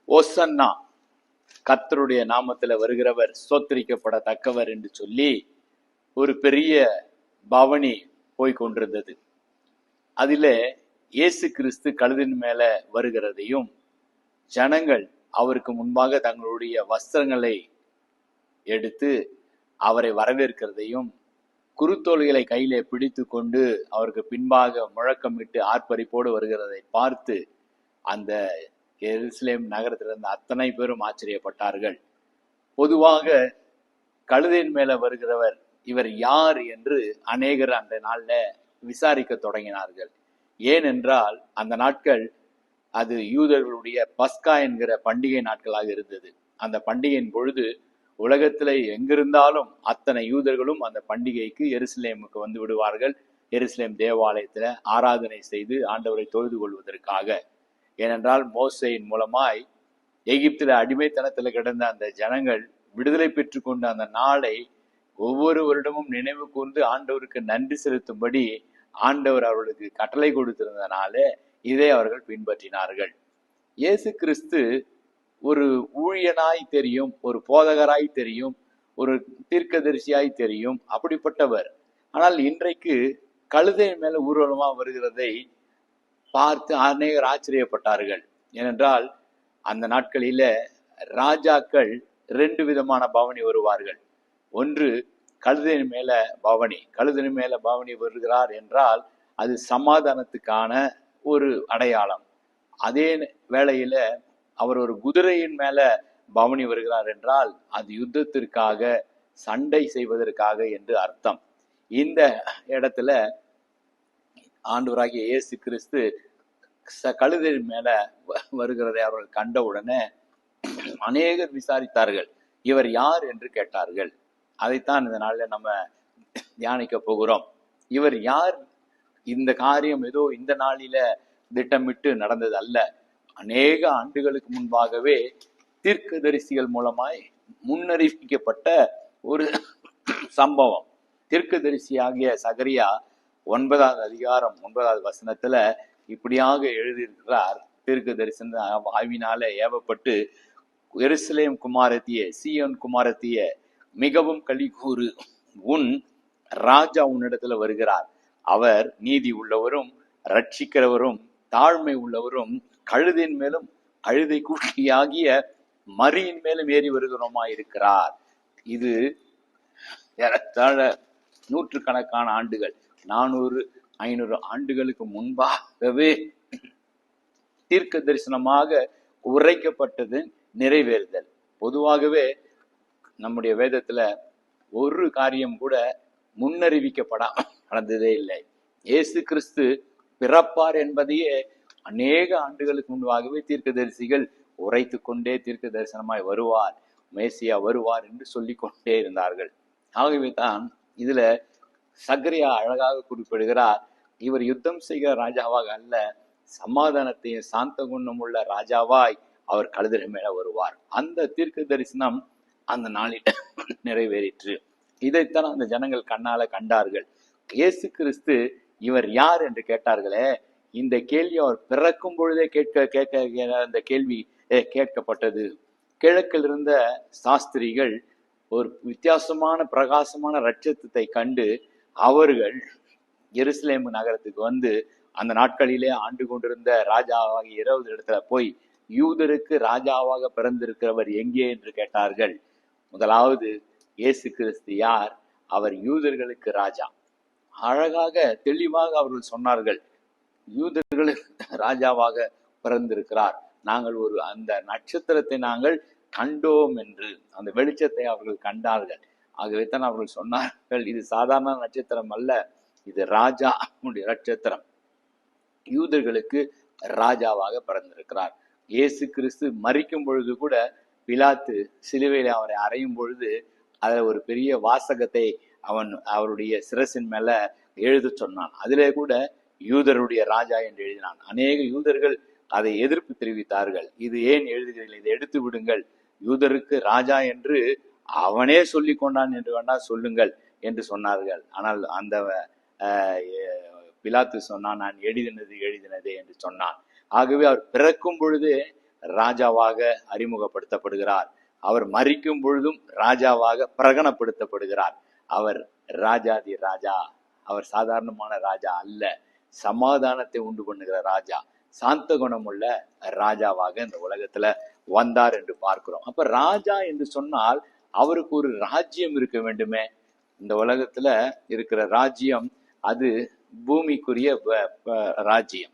ஓசன்னா, கர்த்தருடைய நாமத்துல வருகிறவர் ஸ்தோத்திரிக்கப்படத்தக்கவர் என்று சொல்லி ஒரு பெரிய பவனி போய் கொண்டிருந்தது. அதில இயேசு கிறிஸ்து கழுதின் மேல வருகிறதையும், ஜனங்கள் அவருக்கு முன்பாக தங்களுடைய வஸ்திரங்களை எடுத்து அவரை வரவேற்கிறதையும், குருத்தோல்களை கையிலே பிடித்து கொண்டு அவருக்கு பின்பாக முழக்கமிட்டு ஆர்ப்பரிப்போடு வருகிறதை பார்த்து அந்த எருசலேம் நகரத்தில் இருந்த அத்தனை பேரும் ஆச்சரியப்பட்டார்கள். பொதுவாக கழுதையின் மேல வருகிறவர் இவர் யார் என்று அநேகர் அந்த நாள்ல விசாரிக்க தொடங்கினார்கள். ஏனென்றால் அந்த நாட்கள் அது யூதர்களுடைய பஸ்கா என்கிற பண்டிகை நாட்களாக இருந்தது. அந்த பண்டிகையின் பொழுது உலகத்துல எங்கிருந்தாலும் அத்தனை யூதர்களும் அந்த பண்டிகைக்கு எருசலேமுக்கு வந்து விடுவார்கள். எருசலேம் தேவாலயத்துல ஆராதனை செய்து ஆண்டவரை தொழுது கொள்வதற்காக. ஏனென்றால் மோசேயின் மூலமாய் எகிப்தில அடிமைத்தனத்துல கிடந்த அந்த ஜனங்கள் விடுதலை பெற்று கொண்ட அந்த நாளை ஒவ்வொரு வருடமும் நினைவு கூர்ந்து ஆண்டவருக்கு நன்றி செலுத்தும்படி ஆண்டவர் அவர்களுக்கு கட்டளை கொடுத்திருந்தனால இதை அவர்கள் பின்பற்றினார்கள். இயேசு கிறிஸ்து ஒரு ஊழியனாய் தெரியும், ஒரு போதகராய் தெரியும், ஒரு தீர்க்கதரிசியாய் தெரியும், அப்படிப்பட்டவர். ஆனால் இன்றைக்கு கழுதை மேல ஊர்வலமா வருகிறதை பார்த்து அநேகர் ஆச்சரியப்பட்டார்கள். ஏனென்றால் அந்த நாட்களில ராஜாக்கள் 2 விதமான பவனி வருவார்கள். ஒன்று கழுதையின் மேல பவனி. கழுதையின் மேல பவனி வருகிறார் என்றால் அது சமாதானத்துக்கான ஒரு அடையாளம். அதே வேளையில அவர் ஒரு குதிரையின் மேல பவனி வருகிறார் என்றால் அது யுத்தத்திற்காக, சண்டை செய்வதற்காக என்று அர்த்தம். இந்த இடத்துல ஆண்டவராகிய இயேசு கிறிஸ்து கழுதையின் மேல வருகிறதை அவர்கள் கண்டவுடனே அநேகர் விசாரித்தார்கள், இவர் யார் என்று கேட்டார்கள். அதைத்தான் இந்த நாள்ல நம்ம தியானிக்க போகிறோம். இவர் யார்? இந்த காரியம் ஏதோ இந்த நாளில திட்டமிட்டு நடந்தது அல்ல. அநேக ஆண்டுகளுக்கு முன்பாகவே தீர்க்கதரிசிகள் மூலமாய் முன்னறிவிக்கப்பட்ட ஒரு சம்பவம். தீர்க்கதரிசியாகிய சகரியா 9வது அதிகாரம் 9வது வசனத்துல இப்படியாக எழுதியிருக்கிறார். தீர்க்க தரிசன ஆவினால ஏவப்பட்டு, எருசலேம் குமாரத்திய, சீயோன் குமாரத்திய, மிகவும் களிகூறு, உன் ராஜா உன்னிடத்துல வருகிறார். அவர் நீதி உள்ளவரும் ரட்சிக்கிறவரும் தாழ்மை உள்ளவரும் கழுதின் மேலும் கழுதை குட்டியாகிய மரியின் மேலும் ஏறி வருகிறோமா இருக்கிறார். இது ஏறத்தாழ 100கணக்கான ஆண்டுகள், 400-500 ஆண்டுகளுக்கு முன்பாகவே தீர்க்க தரிசனமாக உரைக்கப்பட்டது நிறைவேறுதல். பொதுவாகவே நம்முடைய வேதத்துல ஒரு காரியம் கூட முன்னறிவிக்கப்படாம நடந்ததே இல்லை. இயேசு கிறிஸ்து பிறப்பார் என்பதையே அநேக ஆண்டுகளுக்கு முன்பாகவே தீர்க்கதரிசிகள் உரைத்து கொண்டே தீர்க்க தரிசனமாய் வருவார், மேசியா வருவார் என்று சொல்லிக் கொண்டே இருந்தார்கள். ஆகவே தான் இதுல சகரியா அழகாக குறிப்பிடுகிறார், இவர் யுத்தம் செய்கிற ராஜாவாக அல்ல, சமாதானத்தையும் சாந்த குணம் உள்ள ராஜாவாய் அவர் கழுதை மேல வருவார். அந்த தீர்க்க தரிசனம் அந்த நாளில் நிறைவேறிற்று. இதைத்தான் அந்த ஜனங்கள் கண்ணால கண்டார்கள். இயேசு கிறிஸ்து இவர் யார் என்று கேட்டார்களே, இந்த கேள்வி அவர் பிறக்கும் பொழுதே அந்த கேள்வி கேட்கப்பட்டது. கிழக்கில் இருந்த சாஸ்திரிகள் ஒரு வித்தியாசமான பிரகாசமான நட்சத்திரத்தை கண்டு அவர்கள் எருசலேம் நகரத்துக்கு வந்து அந்த நாட்களிலே ஆண்டு கொண்டிருந்த ராஜாவாக இரவு இடத்துல போய் யூதருக்கு ராஜாவாக பிறந்திருக்கிறவர் எங்கே என்று கேட்டார்கள். முதலாவது, இயேசு கிறிஸ்து யார்? அவர் யூதர்களுக்கு ராஜா. அழகாக தெளிவாக அவர்கள் சொன்னார்கள், யூதர்களுக்கு ராஜாவாக பிறந்திருக்கிறார். நாங்கள் அந்த நட்சத்திரத்தை நாங்கள் கண்டோம் என்று அந்த வெளிச்சத்தை அவர்கள் கண்டார்கள். ஆகவே தான் அவர்கள் சொன்னார்கள், இது சாதாரண நட்சத்திரம் அல்ல, இது ராஜா நட்சத்திரம், யூதர்களுக்கு ராஜாவாக பிறந்திருக்கிறார். இயேசு கிறிஸ்து மரிக்கும் பொழுது கூட பிலாத்து சிலுவையில அவரை அறையும் பொழுது அதுல ஒரு பெரிய வாசகத்தை அவருடைய சிரசின் மேல எழுத சொன்னான். அதிலே கூட யூதருடைய ராஜா என்று எழுதினான். அநேக யூதர்கள் அதை எதிர்ப்பு தெரிவித்தார்கள். இது ஏன் எழுதுகிறீர்கள், இதை எடுத்து விடுங்கள், யூதருக்கு ராஜா என்று அவனே சொல்லி கொண்டான் என்று வேணா சொல்லுங்கள் என்று சொன்னார்கள். ஆனால் அந்த பிலாத்து சொன்னான், நான் எழுதினதே என்று சொன்னான். ஆகவே அவர் பிறக்கும் பொழுது ராஜாவாக அறிமுகப்படுத்தப்படுகிறார். அவர் மரிக்கும் பொழுதும் ராஜாவாக பிரகடனப்படுத்தப்படுகிறார். அவர் ராஜாதி ராஜா. அவர் சாதாரணமான ராஜா அல்ல, சமாதானத்தை உண்டு பண்ணுகிற ராஜா, சாந்த குணமுள்ள ராஜாவாக இந்த உலகத்துல வந்தார் என்று பார்க்கிறோம். அப்ப ராஜா என்று சொன்னால் அவருக்கு ஒரு ராஜ்யம் இருக்க வேண்டுமே. இந்த உலகத்துல இருக்கிற ராஜ்யம் அது பூமிக்குரிய ராஜ்யம்.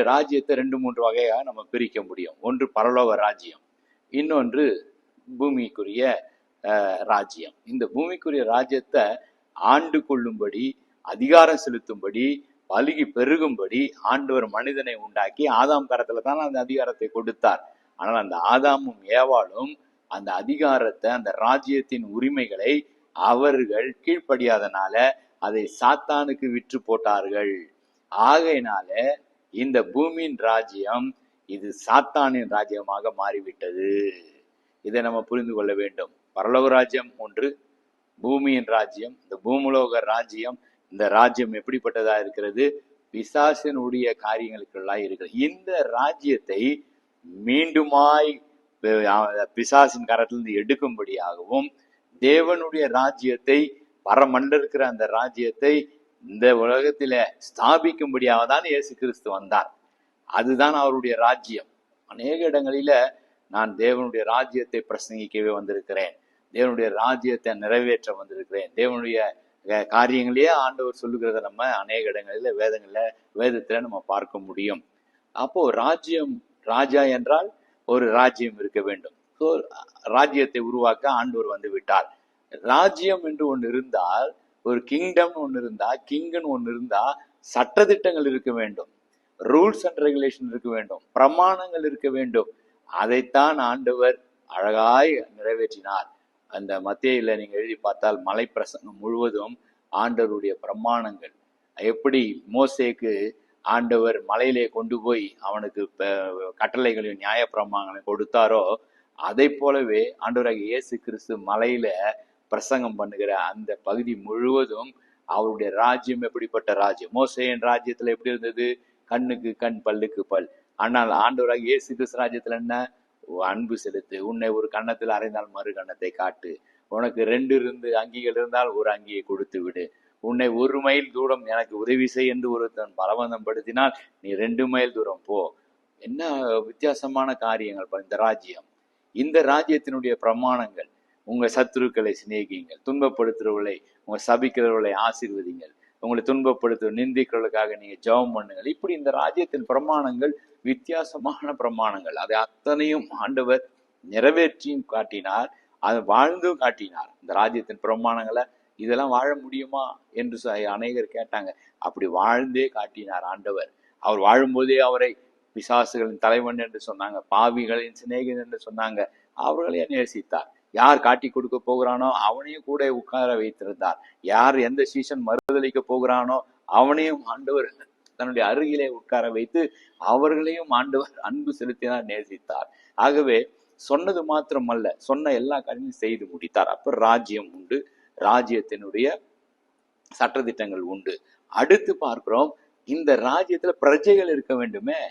ராஜ்யத்தை 2-3 வகையாக நம்ம பிரிக்க முடியும். ஒன்று பரலோக ராஜ்யம், இன்னொன்று பூமிக்குரிய ராஜ்யம். இந்த பூமிக்குரிய ராஜ்யத்தை ஆண்டு கொள்ளும்படி, அதிகாரம் செலுத்தும்படி, பலுகி பெருகும்படி ஆண்டவர் மனிதனை உண்டாக்கி ஆதாம் கரத்துல தான் அந்த அதிகாரத்தை கொடுத்தார். ஆனால் அந்த ஆதாமும் ஏவாளும் அந்த அதிகாரத்தை, அந்த ராஜ்யத்தின் உரிமைகளை அவர்கள் கீழ்ப்படியாதனால அதை சாத்தானுக்கு விற்று போட்டார்கள். ஆகையினால இந்த பூமியின் ராஜ்யம் இது சாத்தானின் ராஜ்யமாக மாறிவிட்டது. இதை நம்ம புரிந்து கொள்ள வேண்டும். பரலோக ராஜ்யம் ஒன்று, பூமியின் ராஜ்யம். இந்த பூமுலோக ராஜ்யம், இந்த ராஜ்யம் எப்படிப்பட்டதா இருக்கிறது? பிசாசினுடைய காரியங்களுக்கெல்லாம் இருக்கிறது. இந்த ராஜ்யத்தை மீண்டுமாய் பிசாசின் கரத்திலிருந்து எடுக்கும்படியாகவும், தேவனுடைய ராஜ்யத்தை, பரமண்டல இருக்கிற அந்த ராஜ்யத்தை இந்த உலகத்தில ஸ்தாபிக்கும்படியாக தான் இயேசு கிறிஸ்து வந்தார். அதுதான் அவருடைய ராஜ்யம். அநேக இடங்களில நான் தேவனுடைய ராஜ்யத்தை பிரசங்கிக்கவே வந்திருக்கிறேன், தேவனுடைய ராஜ்யத்தை நிறைவேற்ற வந்திருக்கிறேன், தேவனுடைய காரியங்களையே ஆண்டவர் சொல்லுகிறத நம்ம அநேக இடங்களில வேதத்துல நம்ம பார்க்க முடியும். அப்போ ராஜ்யம், ராஜா என்றால் ஒரு ராஜ்யம் இருக்க வேண்டும். ஸோ ராஜ்யத்தை உருவாக்க ஆண்டவர் வந்து விட்டார். ராஜ்யம் என்று ஒன்று இருந்தால், ஒரு கிங்டம் ஒன்று இருந்தா, கிங்னு ஒன்று இருந்தா சட்டதிட்டங்கள் இருக்க வேண்டும், ரூல்ஸ் அண்ட் ரெகுலேஷன் இருக்க வேண்டும், பிரமாணங்கள் இருக்க வேண்டும். அதைத்தான் ஆண்டவர் அழகாய் நிறைவேற்றினார். அந்த மத்தேயுல நீங்க எழுதி பார்த்தால் மலை பிரசங்கம் முழுவதும் ஆண்டவருடைய பிரமாணங்கள். எப்படி மோசேக்கு ஆண்டவர் மலையிலே கொண்டு போய் அவனுக்கு கட்டளைகளையும் நியாய பிரமாணங்களையும் கொடுத்தாரோ, அதை போலவே ஆண்டவராகிய இயேசு கிறிஸ்து மலையில பிரசங்கம் பண்ணுகிற அந்த பகுதி முழுவதும் அவருடைய ராஜ்யம் எப்படிப்பட்ட ராஜ்யம். மோசேயின் ராஜ்யத்துல எப்படி இருந்தது? கண்ணுக்கு கண், பல்லுக்கு பல். ஆனால் ஆண்டவராகிய இயேசு கிறிஸ்து ராஜ்யத்துல என்ன? அன்பு செலுத்து, உன்னை ஒரு கன்னத்தில் அறைந்தால் மறு கன்னத்தை காட்டு, உனக்கு 2 அங்கிகள் இருந்தால் ஒரு அங்கியை கொடுத்து விடு, உன்னை 1 மைல் தூரம் எனக்கு உதவி செய் என்று ஒருத்தன் பலவந்தம் படுத்தினால் நீ 2 மைல் தூரம் போ. என்ன வித்தியாசமான காரியங்கள் இந்த ராஜ்யம். இந்த ராஜ்யத்தினுடைய பிரமாணங்கள்: உங்க சத்துருக்களை சிநேகியுங்கள், துன்பப்படுத்துறவர்களை, உங்க சபிக்கிறவர்களை ஆசீர்வதிங்கள், உங்களை துன்பப்படுத்துற நிந்திக்கிறவர்களுக்காக நீங்க ஜெபம் பண்ணுங்கள். இப்படி இந்த ராஜ்யத்தின் பிரமாணங்கள் வித்தியாசமான பிரமாணங்கள். அதை அத்தனையும் ஆண்டவர் நிறைவேற்றியும் காட்டினார், அதை வாழ்ந்தும் காட்டினார். இந்த ராஜ்யத்தின் பிரமாணங்களை இதெல்லாம் வாழ முடியுமா என்று அநேகர் கேட்டாங்க. அப்படி வாழ்ந்தே காட்டினார் ஆண்டவர். அவர் வாழும்போதே அவரை பிசாசுகளின் தலைவன் என்று சொன்னாங்க, பாவிகளின் சிநேகிதன் என்று சொன்னாங்க. அவர்களையே நேசித்தார். யார் காட்டி கொடுக்க போகிறானோ அவனையும் கூட உட்கார வைத்திருந்தார். யார் எந்த சீசன் மறுதளிக்க போகிறானோ அவனையும் ஆண்டவர் தன்னுடைய அருகிலே உட்கார வைத்து அவர்களையும் ஆண்டவர் அன்பு செலுத்தினார், நேசித்தார். ஆகவே சொன்னது மாத்திரம் அல்ல, சொன்ன எல்லா காரியமும் செய்து முடித்தார். அப்ப ராஜ்யம் உண்டு, ராஜ்யத்தினுடைய சட்டதிட்டங்கள் உண்டு. அடுத்து பார்க்கிறோம், இந்த ராஜ்யத்துல பிரஜைகள் இருக்க வேண்டுமே,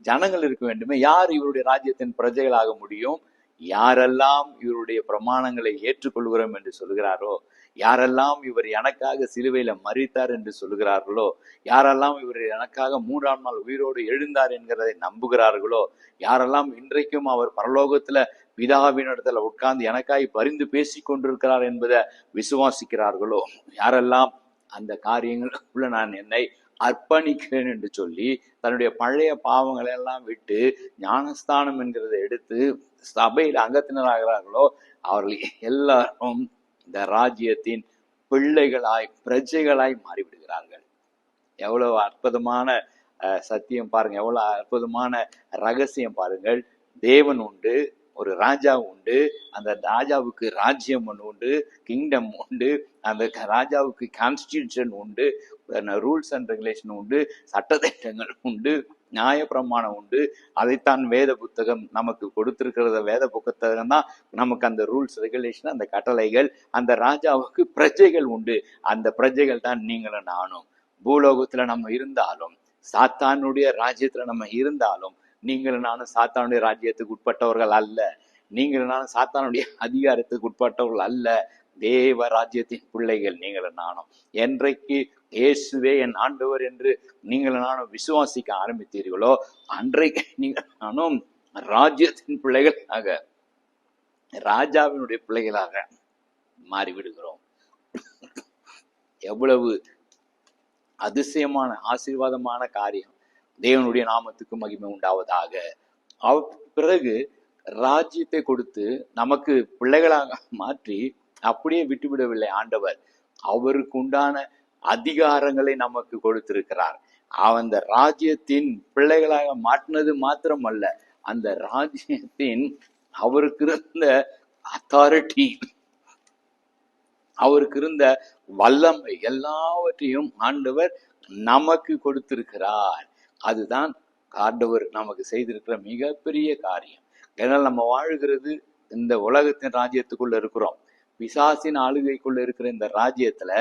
ஜனங்கள் இருக்க வேண்டுமே. யார் இவருடைய ராஜ்யத்தின் பிரஜைகளாக முடியும்? யாரெல்லாம் இவருடைய பிரமாணங்களை ஏற்றுக்கொள்கிறோம் என்று சொல்கிறாரோ, யாரெல்லாம் இவர் எனக்காக சிலுவையில மரித்தார் என்று சொல்கிறார்களோ, யாரெல்லாம் இவர் எனக்காக 3ஆம் நாள் உயிரோடு எழுந்தார் என்கிறதை நம்புகிறார்களோ, யாரெல்லாம் இன்றைக்கும் அவர் பரலோகத்துல பிதாவினிடத்துல உட்கார்ந்து எனக்காய் பரிந்து பேசி கொண்டிருக்கிறார் என்பதை விசுவாசிக்கிறார்களோ, யாரெல்லாம் அந்த காரியங்களுக்குள்ள நான் என்னை அர்ப்பணிக்கிறேன் என்று சொல்லி தன்னுடைய பழைய பாவங்களை எல்லாம் விட்டு ஞானஸ்தானம் என்கிறதை எடுத்து சபையில் அங்கத்தினராகிறார்களோ, அவர்கள் எல்லாரும் இந்த ராஜ்யத்தின் பிள்ளைகளாய், பிரஜைகளாய் மாறிவிடுகிறார்கள். எவ்வளவு அற்புதமான சத்தியம் பாருங்க, எவ்வளவு அற்புதமான ரகசியம் பாருங்கள். தேவன் உண்டு, ஒரு ராஜா உண்டு, அந்த ராஜாவுக்கு ராஜ்யம் ஒன்று உண்டு, கிங்டம் உண்டு, அந்த ராஜாவுக்கு கான்ஸ்டிடியூஷன் உண்டு, ரூல்ஸ் அண்ட் ரெகுலேஷன் உண்டு, சட்டத்திட்டங்கள் உண்டு, நியாய பிரமாணம் உண்டு. அதைத்தான் வேத புத்தகம் நமக்கு கொடுத்திருக்கிறத. வேத புத்தகம் தான் நமக்கு அந்த ரூல்ஸ், ரெகுலேஷன், அந்த கட்டளைகள். அந்த ராஜாவுக்கு பிரஜைகள் உண்டு. அந்த பிரஜைகள் தான் நீங்களும் நானும். பூலோகத்துல நம்ம இருந்தாலும், சாத்தானுடைய ராஜ்யத்துல நம்ம இருந்தாலும், நீங்களும் நானும் சாத்தானுடைய ராஜ்யத்துக்கு உட்பட்டவர்கள் அல்ல. நீங்களும் நானும் சாத்தானுடைய அதிகாரத்துக்கு உட்பட்டவர்கள் அல்ல. தேவ ராஜ்யத்தின் பிள்ளைகள் நீங்களும் நானும். என்றைக்கு இயேசுவே என் ஆண்டவர் என்று நீங்களும் நானும் விசுவாசிக்க ஆரம்பித்தீர்களோ அன்றைக்கு நீங்கள் நானும் ராஜ்யத்தின் பிள்ளைகளாக, ராஜாவினுடைய பிள்ளைகளாக மாறிவிடுகிறோம். எவ்வளவு அதிசயமான ஆசீர்வாதமான காரியம்! தேவனுடைய நாமத்துக்கு மகிமை உண்டாவதாக. பிறகு ராஜ்யத்தை கொடுத்து நமக்கு பிள்ளைகளாக மாற்றி அப்படியே விட்டுவிடவில்லை ஆண்டவர். அவருக்கு உண்டான அதிகாரங்களை நமக்கு கொடுத்திருக்கிறார். அந்த ராஜ்யத்தின் பிள்ளைகளாக மாற்றினது மாத்திரம் அல்ல, அந்த ராஜ்யத்தின் அவருக்கு இருந்த அத்தாரிட்டி, அவருக்கு இருந்த வல்லமை எல்லாவற்றையும் ஆண்டவர் நமக்கு கொடுத்திருக்கிறார். அதுதான் ஆண்டவர் நமக்கு செய்திருக்கிற மிகப்பெரிய காரியம். ஏன்னால் நம்ம வாழ்கிறது இந்த உலகத்தின் ராஜ்யத்துக்குள்ள இருக்கிறோம். பிசாசின் ஆளுகைக்குள்ள இருக்கிற இந்த ராஜ்யத்துல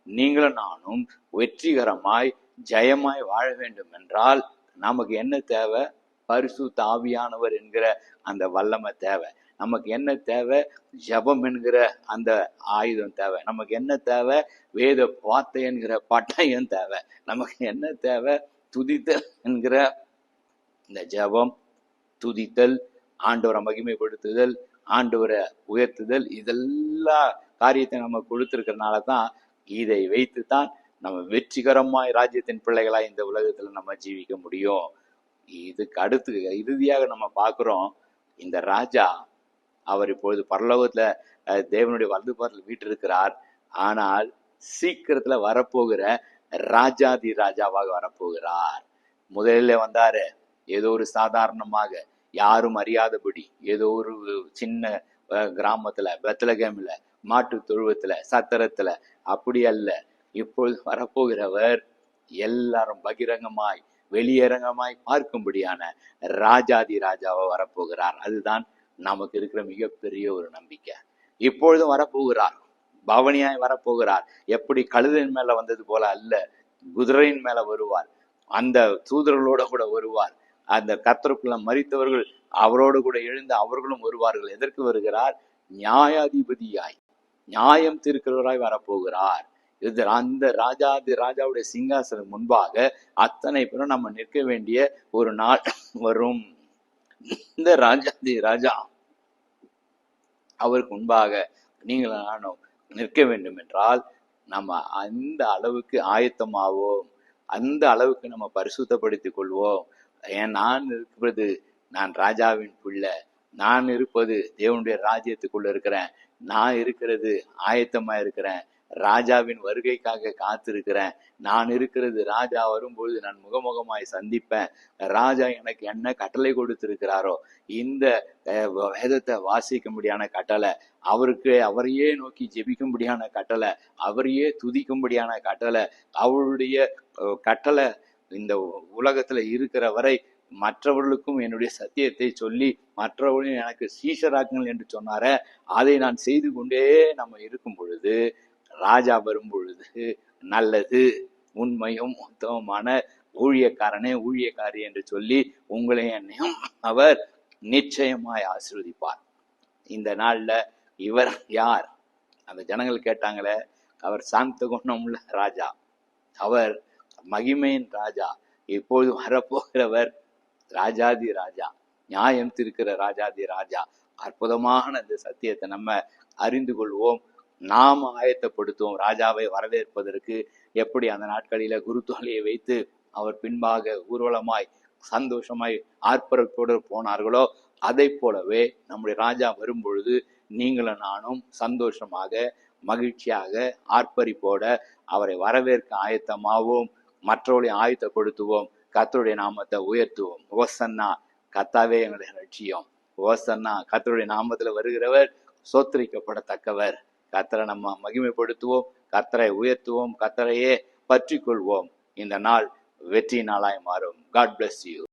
நீங்களும் நானும் வெற்றிகரமாய் ஜெயமாய் வாழ வேண்டும் என்றால் நமக்கு என்ன தேவை? பரிசுத்த ஆவியானவர் என்கிற அந்த வல்லமை தேவை. நமக்கு என்ன தேவை? ஜெபம் என்கிற அந்த ஆயுதம் தேவை. நமக்கு என்ன தேவை? வேத வார்த்தை என்கிற பட்டயம் தேவை. நமக்கு என்ன தேவை? துதித்தல் என்கிற இந்த ஜெபம், துதித்தல், ஆண்டவரை மகிமைப்படுத்துதல், ஆண்டவரை உயர்த்துதல், இதெல்லாம் காரியத்தை நம்ம கொடுத்திருக்கிறதுனால தான் இதை வைத்து தான் நம்ம வெற்றிகரமாய் ராஜ்யத்தின் பிள்ளைகளாய் இந்த உலகத்துல நம்ம ஜீவிக்க முடியும். இதுக்கு அடுத்து இறுதியாக நம்ம பார்க்கிறோம், இந்த ராஜா அவர் இப்பொழுது பரலோகத்துல தேவனுடைய வலது பாதத்தில் வீற்றிருக்கிறார். ஆனால் சீக்கிரத்துல வரப்போகிற ராஜாதி ராஜாவாக வரப்போகிறார். முதலில் வந்தாரு ஏதோ ஒரு சாதாரணமாக, யாரும் அறியாதபடி, ஏதோ ஒரு சின்ன கிராமத்துல, பெத்லகேம்ல, மாட்டு தொழுவத்துல, சத்திரத்துல, அப்படி அல்ல. இப்பொழுது வரப்போகிறவர் எல்லாரும் பகிரங்கமாய் வெளியரங்கமாய் பார்க்கும்படியான ராஜாதி ராஜாவா வரப்போகிறார். அதுதான் நமக்கு இருக்கிற மிகப்பெரிய ஒரு நம்பிக்கை. இப்பொழுதும் வரப்போகிறார், பவனியாய் வரப்போகிறார். எப்படி கழுதையின் மேல வந்தது போல அல்ல, குதிரையின் மேல வருவார். அந்த தூதர்களோட கூட வருவார். அந்த கர்த்தருக்குள்ள மரித்தவர்கள் அவரோடு கூட எழுந்து அவர்களும் வருவார்கள். எதற்கு வருகிறார்? நியாயாதிபதியாய், நியாயம் தீர்க்கிறவராய் வரப்போகிறார். இது அந்த ராஜாதி ராஜாவுடைய சிங்காசனம் முன்பாக அத்தனை பேரும் நம்ம நிற்க வேண்டிய ஒரு நாள் வரும். இந்த ராஜாதி ராஜா அவருக்கு முன்பாக நீங்கள் நானும் நிற்க வேண்டும் என்றால் நம்ம அந்த அளவுக்கு ஆயத்தமாவோம், அந்த அளவுக்கு நம்ம பரிசுத்தப்படுத்திக் கொள்வோம். ஏன் நான் ராஜாவின் பிள்ளை, நான் இருப்பது தேவனுடைய ராஜ்யத்துக்குள்ள இருக்கிறேன், நான் இருக்கிறது ஆயத்தமா இருக்கிறேன், ராஜாவின் வருகைக்காக காத்திருக்கிறேன், நான் இருக்கிறது ராஜா வரும்பொழுது நான் முகமுகமாய் சந்திப்பேன். ராஜா எனக்கு என்ன கட்டளை கொடுத்திருக்கிறாரோ, இந்த வேதத்தை வாசிக்கும்படியான கட்டளை, அவரையே நோக்கி ஜெபிக்கும்படியான கட்டளை, அவரையே துதிக்கும்படியான கட்டளை, அவருடைய கட்டளை இந்த உலகத்துல இருக்கிற வரை மற்றவர்களுக்கும் என்னுடைய சத்தியத்தை சொல்லி மற்றவர்களையும் எனக்கு சீஷராக்குங்கள் என்று சொன்னார, அதை நான் செய்து கொண்டே நம்ம இருக்கும் பொழுது ராஜா வரும் பொழுது நல்லது, உண்மையும் உத்தமமான ஊழியக்காரனே ஊழியக்காரி என்று சொல்லி உங்களை என்னையும் அவர் நிச்சயமாய் ஆசீர்வதிப்பார். இந்த நாள்ல இவர் யார்? அந்த ஜனங்கள் கேட்டாங்களே, அவர் சாந்த குணமுள்ள ராஜா, அவர் மகிமையின் ராஜா, இப்போது வரப்போகிறவர் ராஜாதி ராஜா, நியாயம் தீர்க்கிற ராஜாதி ராஜா. அற்புதமான இந்த சத்தியத்தை நம்ம அறிந்து கொள்வோம், நாம் ஆயத்தப்படுத்துவோம் ராஜாவை வரவேற்பதற்கு. எப்படி அந்த நாட்களில குருத்தோலையை வைத்து அவர் பின்பாக ஊர்வலமாய் சந்தோஷமாய் ஆர்ப்பரத்தோடு போனார்களோ, அதை போலவே நம்முடைய ராஜா வரும் பொழுது நீங்களும் நானும் சந்தோஷமாக மகிழ்ச்சியாக ஆர்ப்பரிப்போட அவரை வரவேற்க ஆயத்தமாவோம், மற்றவர்களை ஆயத்தப்படுத்துவோம், கர்த்தருடைய நாமத்தை உயர்த்துவோம். ஓசன்னா, கர்த்தாவே எங்களுடைய லட்சியம். ஓசன்னா, கர்த்தருடைய நாமத்துல வருகிறவர் சோத்திரிக்கப்படத்தக்கவர். கர்த்தரை நம்ம மகிமைப்படுத்துவோம், கர்த்தரை உயர்த்துவோம், கர்த்தரையே பற்றி கொள்வோம். இந்த நாள் வெற்றி நாளாய் மாறும். God bless you.